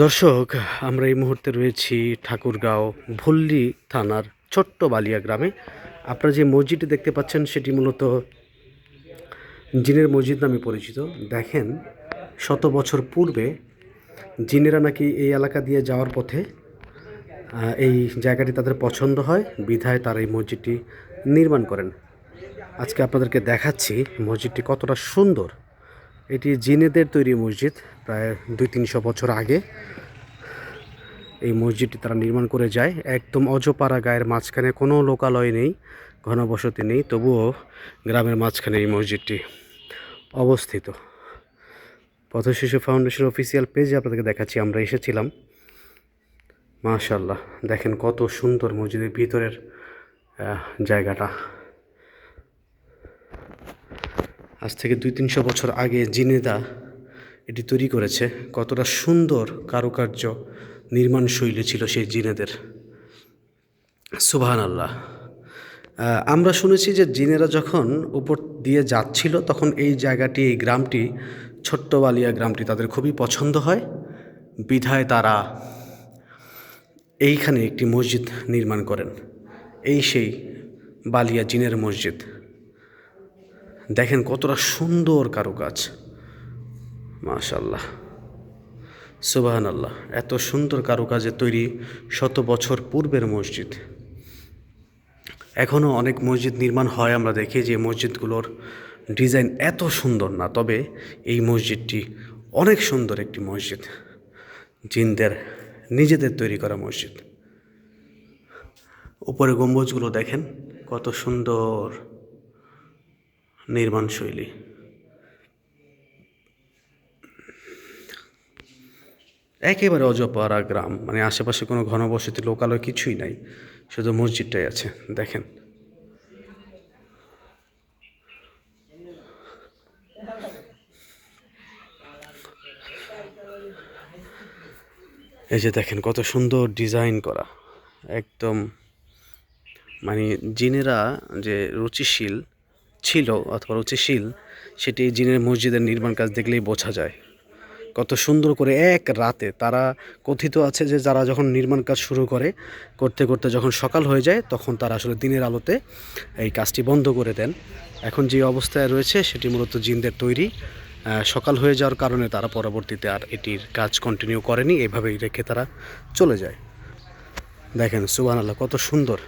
দর্শক, আমরা এই মুহূর্তে রয়েছি ঠাকুরগাঁও ভল্লি থানার ছোট্ট বালিয়া গ্রামে। আপনারা যে মসজিদটি দেখতে পাচ্ছেন সেটি মূলত জিনের মসজিদ নামে পরিচিত। দেখেন, শত বছর পূর্বে জিনেরা নাকি এই এলাকা দিয়ে যাওয়ার পথে এই জায়গাটি তাদের পছন্দ হয়, বিধায় তারা এই মসজিদটি নির্মাণ করেন। আজকে আপনাদেরকে দেখাচ্ছি মসজিদটি কতটা সুন্দর। এটি জিনেদের তৈরি মসজিদ। প্রায় 200-300 বছর আগে এই মসজিদটি তারা নির্মাণ করে যায়। একদম অজপাড়া গায়ের মাঝখানে, কোনো লোকালয় নেই, ঘনবসতি নেই, তবুও গ্রামের মাঝখানে এই মসজিদটি অবস্থিত। পথশিশু ফাউন্ডেশন অফিসিয়াল পেজে আপনাদেরকে দেখাচ্ছি, আমরা এসেছিলাম। মাশাআল্লাহ, দেখেন কত সুন্দর মসজিদের ভিতরের জায়গাটা। আজ থেকে 200-300 বছর আগে জিনেদা এটি তৈরি করেছে। কতটা সুন্দর কারুকার্য, নির্মাণ শৈলী ছিল সেই জিনেদের। সুবহানাল্লাহ। আমরা শুনেছি যে জিনেরা যখন উপর দিয়ে যাচ্ছিল তখন এই জায়গাটি, এই গ্রামটি, ছোট্ট বালিয়া গ্রামটি তাদের খুবই পছন্দ হয়, বিধায় তারা এইখানে একটি মসজিদ নির্মাণ করেন। এই সেই বালিয়া জিনের মসজিদ। দেখেন কতটা সুন্দর কারুকাজ। মাশাআল্লাহ, সুবহানাল্লাহ। এত সুন্দর কারুকাজে তৈরি শত বছর পূর্বের মসজিদ। এখনও অনেক মসজিদ নির্মাণ হয়, আমরা দেখি যে মসজিদগুলোর ডিজাইন এত সুন্দর না, তবে এই মসজিদটি অনেক সুন্দর একটি মসজিদ, জিনদের নিজেদের তৈরি করা মসজিদ। উপরে গম্বুজগুলো দেখেন কত সুন্দর নির্মাণ শৈলী। একেবারে অজপাড়া গ্রাম, মানে আশেপাশে কোনো ঘনবসতি লোকালয় কিছুই নাই, শুধু মসজিদটাই আছে। দেখেন, এই যে দেখেন কত সুন্দর ডিজাইন করা। একদম মানে জিনেরা যে রুচিশীল ছিল অথবা রুচিশীল, সেটি জিনের মসজিদের নির্মাণ কাজ দেখলেই বোঝা যায়। কত সুন্দর করে এক রাতে তারা, কথিত আছে যে যারা যখন নির্মাণ কাজ শুরু করতে করতে যখন সকাল হয়ে যায়, তখন তারা আসলে দিনের আলোতে এই কাজটি বন্ধ করে দেন। এখন যে অবস্থায় রয়েছে সেটি মূলত জিনদের তৈরি। সকাল হয়ে যাওয়ার কারণে তারা পরবর্তীতে আর এটির কাজ কন্টিনিউ করেনি, এভাবেই রেখে তারা চলে যায়। দেখেন সুবহানাল্লাহ, কত সুন্দর।